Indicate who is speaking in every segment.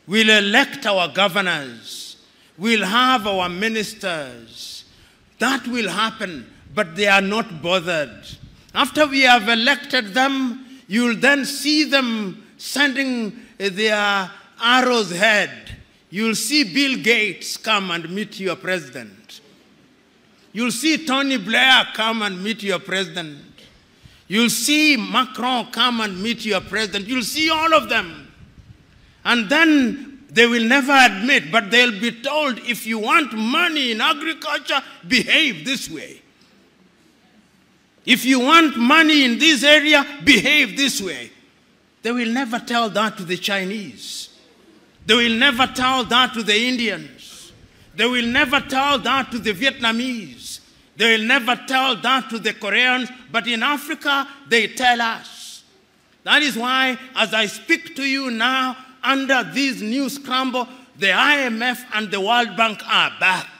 Speaker 1: We'll elect our governors. We'll have our ministers. That will happen, but they are not bothered. After we have elected them, you'll then see them sending their arrows ahead. You'll see Bill Gates come and meet your president. You'll see Tony Blair come and meet your president. You'll see Macron come and meet your president. You'll see all of them. And then they will never admit, but they'll be told, if you want money in agriculture, behave this way. If you want money in this area, behave this way. They will never tell that to the Chinese. They will never tell that to the Indians. They will never tell that to the Vietnamese. They will never tell that to the Koreans. But in Africa, they tell us. That is why, as I speak to you now, under this new scramble, the IMF and the World Bank are back,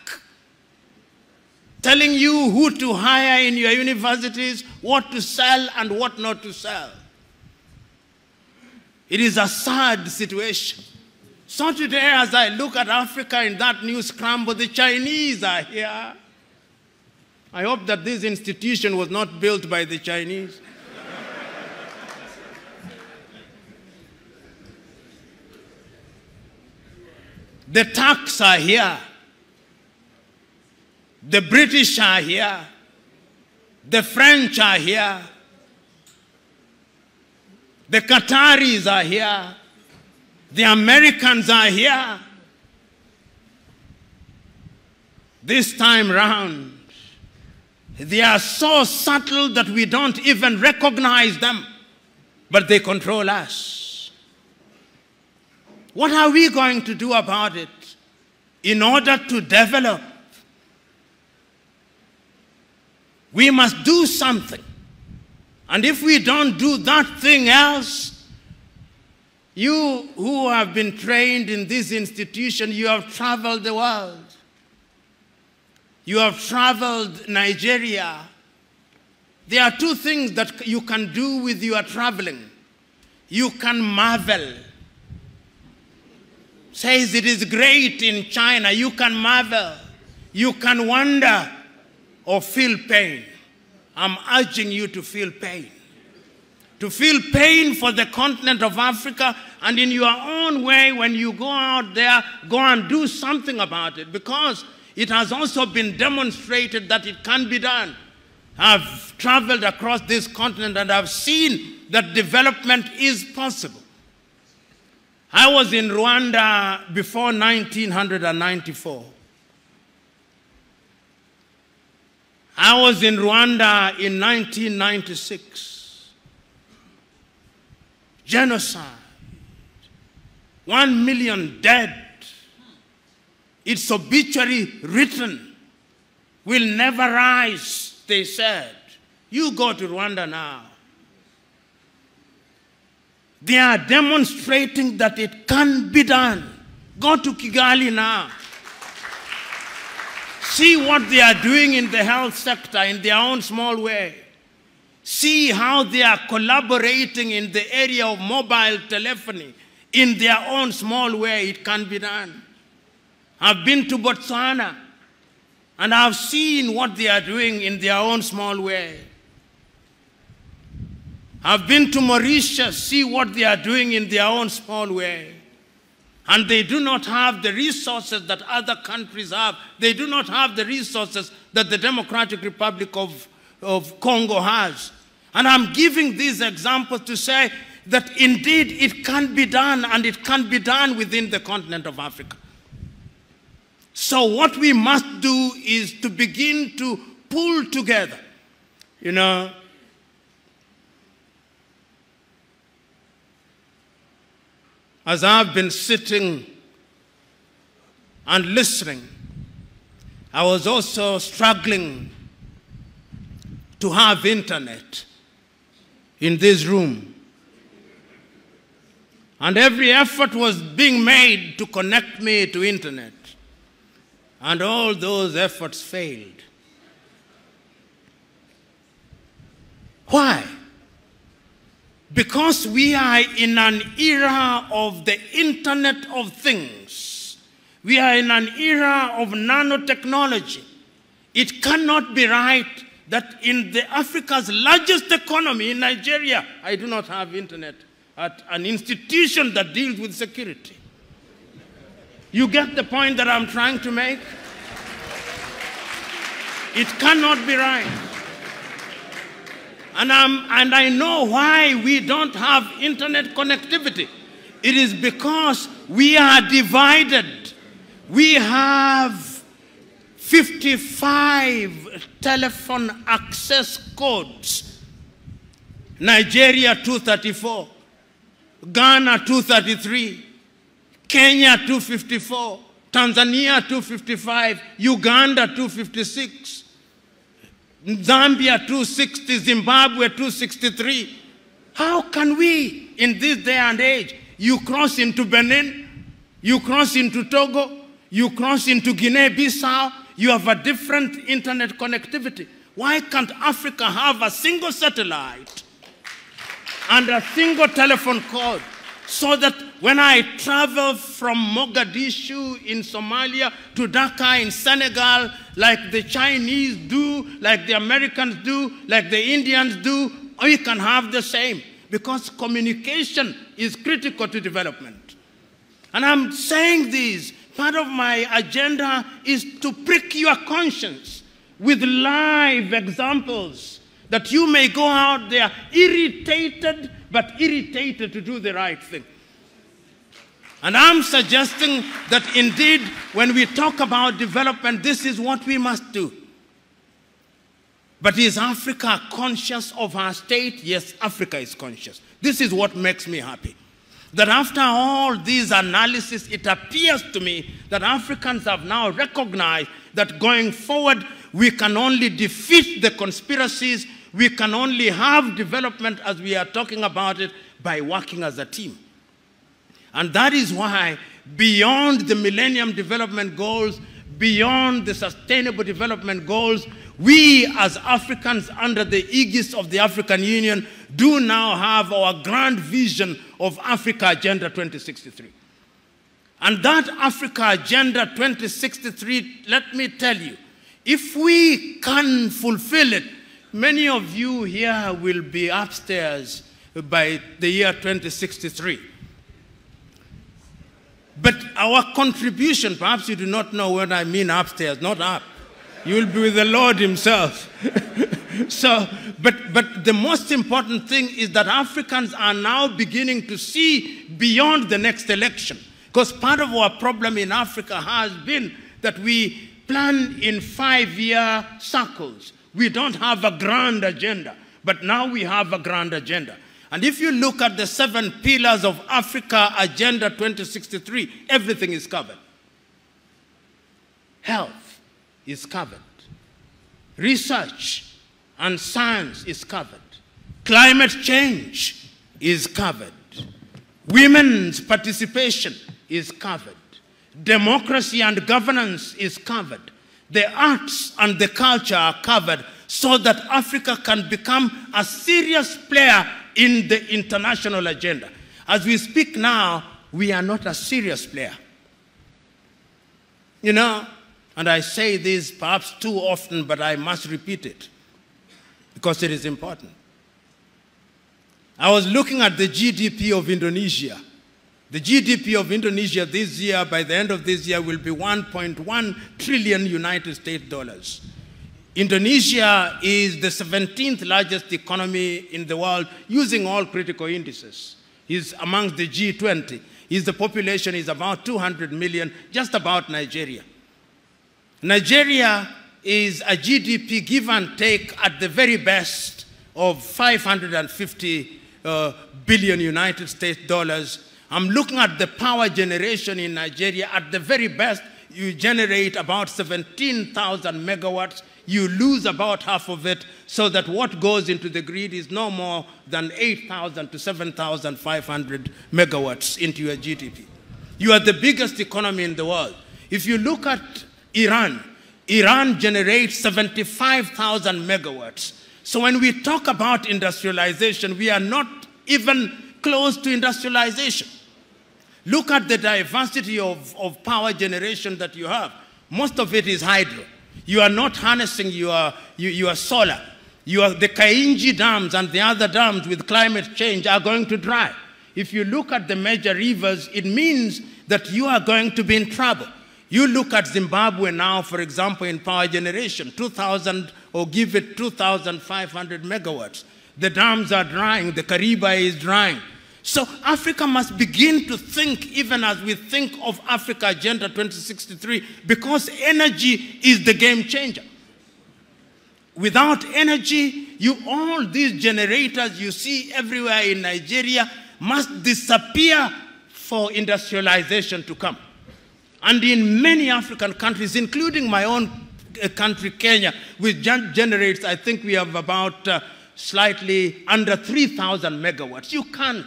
Speaker 1: telling you who to hire in your universities, what to sell and what not to sell. It is a sad situation. So today, as I look at Africa in that new scramble, the Chinese are here. I hope that this institution was not built by the Chinese. The Turks are here. The British are here. The French are here. The Qataris are here. The Americans are here. This time round, they are so subtle that we don't even recognize them, but they control us. What are we going to do about it in order to develop? We must do something. And if we don't do that thing else, you who have been trained in this institution, you have traveled the world. You have traveled Nigeria. There are two things that you can do with your traveling. You can marvel. Says it is great in China. You can marvel. You can wonder or feel pain. I'm urging you to feel pain. To feel pain for the continent of Africa, and in your own way, when you go out there, go and do something about it, because it has also been demonstrated that it can be done. I've traveled across this continent and I've seen that development is possible. I was in Rwanda before 1994. I was in Rwanda in 1996. Genocide. 1 million dead. Its obituary written. Will never rise, they said. You go to Rwanda now. They are demonstrating that it can be done. Go to Kigali now. See what they are doing in the health sector in their own small way. See how they are collaborating in the area of mobile telephony in their own small way. It can be done. I've been to Botswana and I've seen what they are doing in their own small way. I've been to Mauritius, see what they are doing in their own small way. And they do not have the resources that other countries have. They do not have the resources that the Democratic Republic of Congo has. And I'm giving these examples to say that indeed it can be done, and it can be done within the continent of Africa. So what we must do is to begin to pull together, you know. As I've been sitting and listening, I was also struggling to have internet in this room. And every effort was being made to connect me to internet. And all those efforts failed. Why? because we are in an era of the Internet of Things, we are in an era of nanotechnology, it cannot be right that in Africa's largest economy, in Nigeria, I do not have internet at an institution that deals with security. You get the point that I'm trying to make? It cannot be right. And I know why we don't have internet connectivity. It is because we are divided. We have 55 telephone access codes. Nigeria 234, Ghana 233, Kenya 254, Tanzania 255, Uganda 256, Zambia 260, Zimbabwe 263. How can we, in this day and age, you cross into Benin, you cross into Togo, you cross into Guinea-Bissau, you have a different internet connectivity. Why can't Africa have a single satellite and a single telephone code so that when I travel from Mogadishu in Somalia to Dhaka in Senegal, like the Chinese do, like the Americans do, like the Indians do, we can have the same, because communication is critical to development. And I'm saying this, part of my agenda is to prick your conscience with live examples, that you may go out there irritated, but irritated to do the right thing. And I'm suggesting that indeed, when we talk about development, this is what we must do. But is Africa conscious of her state? Yes, Africa is conscious. This is what makes me happy. That after all these analysis, it appears to me that Africans have now recognized that going forward, we can only defeat the conspiracies, we can only have development as we are talking about it by working as a team. And that is why, beyond the Millennium Development Goals, beyond the Sustainable Development Goals, we as Africans under the aegis of the African Union do now have our grand vision of Africa Agenda 2063. And that Africa Agenda 2063, let me tell you, if we can fulfill it, many of you here will be upstairs by the year 2063. But our contribution, perhaps you do not know what I mean upstairs, not up. You will be with the Lord himself. But the most important thing is that Africans are now beginning to see beyond the next election. Because part of our problem in Africa has been that we plan in 5-year circles. We don't have a grand agenda, but now we have a grand agenda. And if you look at the 7 pillars of Africa Agenda 2063, everything is covered. Health is covered. Research and science is covered. Climate change is covered. Women's participation is covered. Democracy and governance is covered. The arts and the culture are covered so that Africa can become a serious player in the international agenda. As we speak now, we are not a serious player. You know, and I say this perhaps too often, but I must repeat it because it is important. I was looking at the GDP of Indonesia. The GDP of Indonesia this year, by the end of this year, will be 1.1 trillion United States dollars. Indonesia is the 17th largest economy in the world using all critical indices. It's amongst the G20. The population is about 200 million, just about Nigeria. Nigeria is a GDP give and take at the very best of 550 billion United States dollars. I'm looking at the power generation in Nigeria. At the very best, you generate about 17,000 megawatts. You lose about half of it, so that what goes into the grid is no more than 8,000 to 7,500 megawatts into your GDP. You are the biggest economy in the world. If you look at Iran, Iran generates 75,000 megawatts. So when we talk about industrialization, we are not even close to industrialization. Look at the diversity of power generation that you have. Most of it is hydro. You are not harnessing your solar. The Kainji dams and the other dams with climate change are going to dry. If you look at the major rivers, it means that you are going to be in trouble. You look at Zimbabwe now, for example, in power generation, 2,000 or give it 2,500 megawatts. The dams are drying, the Kariba is drying. So Africa must begin to think, even as we think of Africa Agenda 2063, because energy is the game changer. Without energy, all these generators you see everywhere in Nigeria must disappear for industrialization to come. And in many African countries, including my own country, Kenya, which generates, I think we have about slightly under 3,000 megawatts. You can't.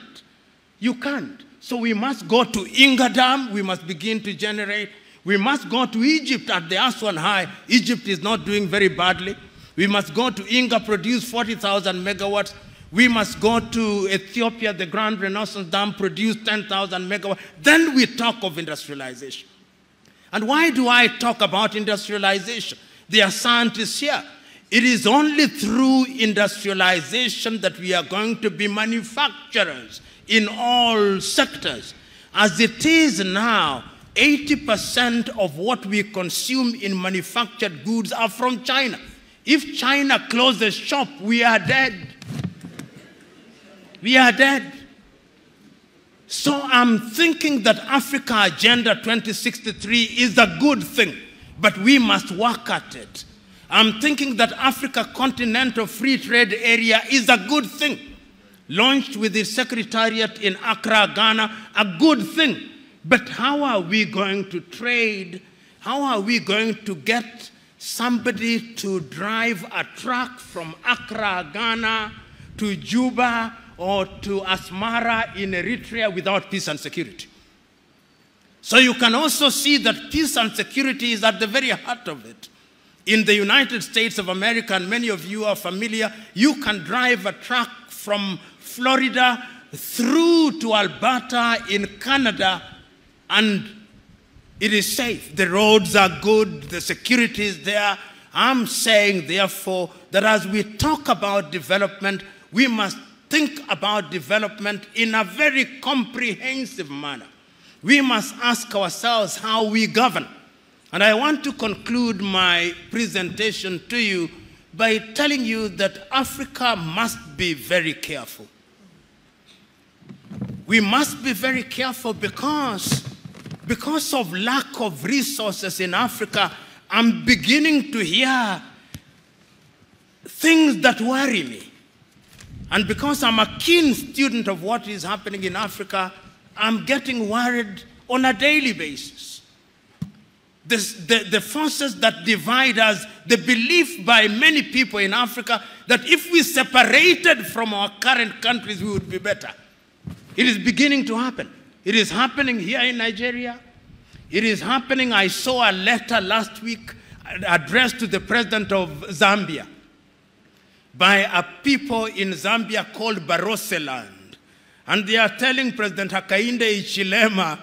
Speaker 1: You can't. So we must go to Inga Dam. We must begin to generate. We must go to Egypt at the Aswan High. Egypt is not doing very badly. We must go to Inga, produce 40,000 megawatts. We must go to Ethiopia, the Grand Renaissance Dam, produce 10,000 megawatts. Then we talk of industrialization. And why do I talk about industrialization? There are scientists here. It is only through industrialization that we are going to be manufacturers in all sectors. As it is now, 80% of what we consume in manufactured goods are from China. If China closes shop, we are dead. We are dead. So I'm thinking that Africa Agenda 2063 is a good thing, but we must work at it. I'm thinking that Africa Continental Free Trade Area is a good thing. Launched with the Secretariat in Accra, Ghana, a good thing. But how are we going to trade? How are we going to get somebody to drive a truck from Accra, Ghana to Juba or to Asmara in Eritrea without peace and security? So you can also see that peace and security is at the very heart of it. In the United States of America, and many of you are familiar, you can drive a truck from Florida through to Alberta in Canada, and it is safe. The roads are good, the security is there. I'm saying, therefore, that as we talk about development, we must think about development in a very comprehensive manner. We must ask ourselves how we govern. And I want to conclude my presentation to you by telling you that Africa must be very careful. We must be very careful because of lack of resources in Africa. I'm beginning to hear things that worry me. And because I'm a keen student of what is happening in Africa, I'm getting worried on a daily basis. The forces that divide us, the belief by many people in Africa that if we separated from our current countries, we would be better. It is beginning to happen. It is happening here in Nigeria. It is happening. I saw a letter last week addressed to the president of Zambia by a people in Zambia called Baroseland. And they are telling President Hakainde Hichilema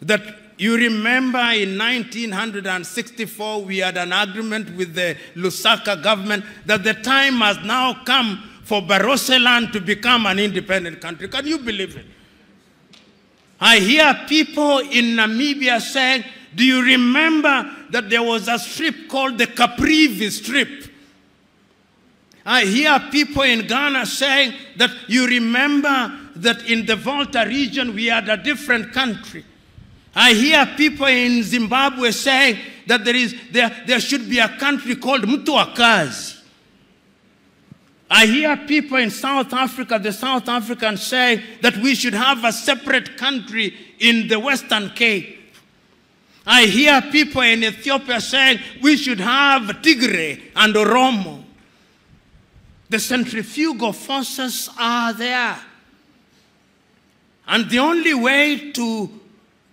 Speaker 1: that you remember in 1964 we had an agreement with the Lusaka government that the time has now come for Baroseland to become an independent country. Can you believe it? I hear people in Namibia saying, do you remember that there was a strip called the Caprivi Strip? I hear people in Ghana saying that you remember that in the Volta region we had a different country. I hear people in Zimbabwe saying that there should be a country called Mtuakazi. I hear people in South Africa, the South Africans, saying that we should have a separate country in the Western Cape. I hear people in Ethiopia saying we should have Tigray and Oromo. The centrifugal forces are there. And the only way to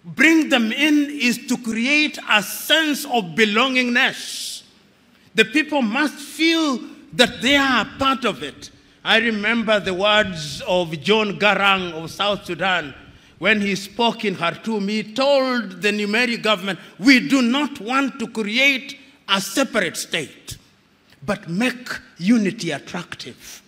Speaker 1: bring them in is to create a sense of belongingness. The people must feel that they are part of it. I remember the words of John Garang of South Sudan when he spoke in Khartoum. He told the Numeri government, we do not want to create a separate state, but make unity attractive.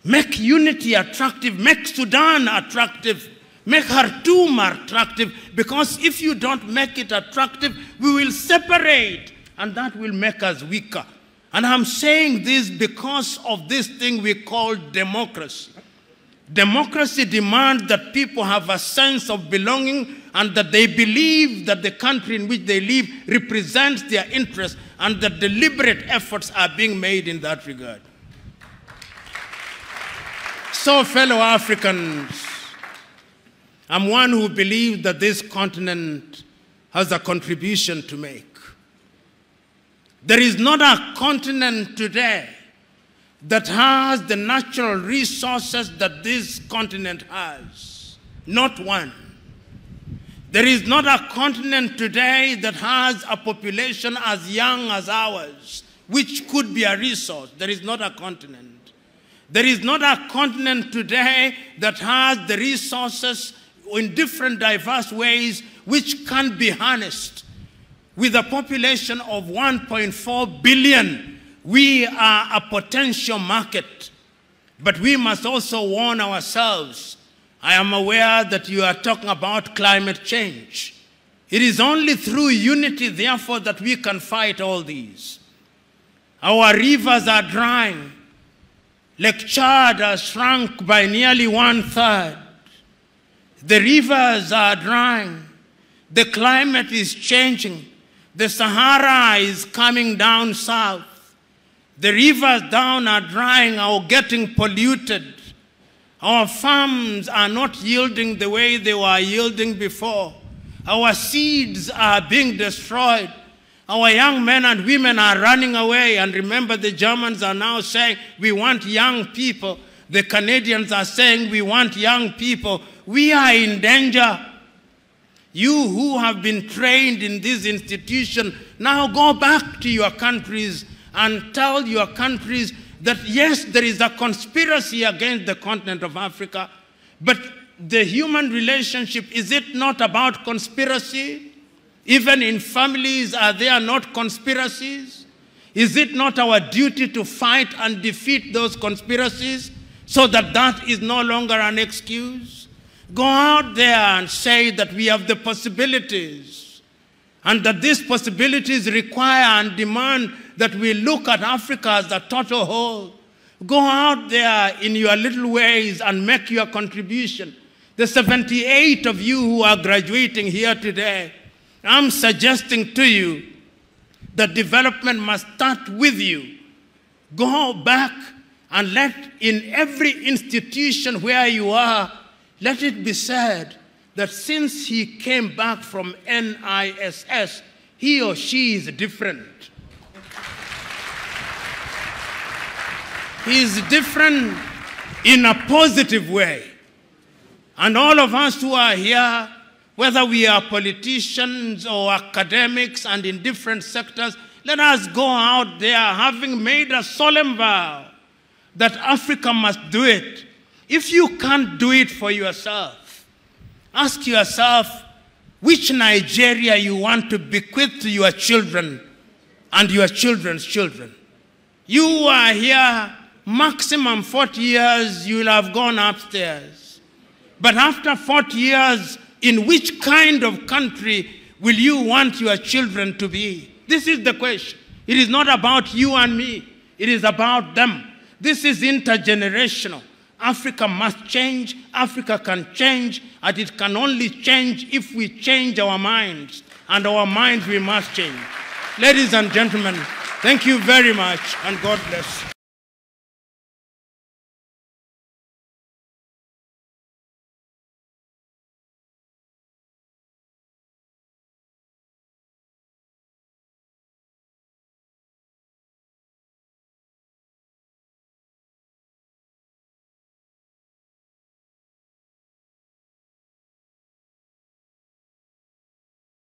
Speaker 1: Make unity attractive, make Sudan attractive, make Khartoum attractive, because if you don't make it attractive, we will separate, and that will make us weaker. And I'm saying this because of this thing we call democracy. Democracy demands that people have a sense of belonging and that they believe that the country in which they live represents their interests and that deliberate efforts are being made in that regard. So, fellow Africans, I'm one who believes that this continent has a contribution to make. There is not a continent today that has the natural resources that this continent has. Not one. There is not a continent today that has a population as young as ours, which could be a resource. There is not a continent. There is not a continent today that has the resources in different diverse ways which can be harnessed. With a population of 1.4 billion, we are a potential market. But we must also warn ourselves. I am aware that you are talking about climate change. It is only through unity, therefore, that we can fight all these. Our rivers are drying. Lake Chad has shrunk by nearly 1/3. The rivers are drying. The climate is changing. The Sahara is coming down south. The rivers down are drying or getting polluted. Our farms are not yielding the way they were yielding before. Our seeds are being destroyed. Our young men and women are running away. And remember, the Germans are now saying, we want young people. The Canadians are saying, we want young people. We are in danger. You who have been trained in this institution, now go back to your countries and tell your countries that yes, there is a conspiracy against the continent of Africa, but the human relationship, is it not about conspiracy? Even in families, are there not conspiracies? Is it not our duty to fight and defeat those conspiracies so that that is no longer an excuse? Go out there and say that we have the possibilities and that these possibilities require and demand that we look at Africa as a total whole. Go out there in your little ways and make your contribution. The 78 of you who are graduating here today, I'm suggesting to you that development must start with you. Go back and let in every institution where you are, let it be said that since he came back from NISS, he or she is different. He is different in a positive way. And all of us who are here, whether we are politicians or academics and in different sectors, let us go out there having made a solemn vow that Africa must do it. If you can't do it for yourself, ask yourself which Nigeria you want to bequeath to your children and your children's children. You are here, maximum 40 years, you will have gone upstairs. But after 40 years, in which kind of country will you want your children to be? This is the question. It is not about you and me. It is about them. This is intergenerational. Africa must change, Africa can change, and it can only change if we change our minds. And our minds we must change. Ladies and gentlemen, thank you very much, and God bless.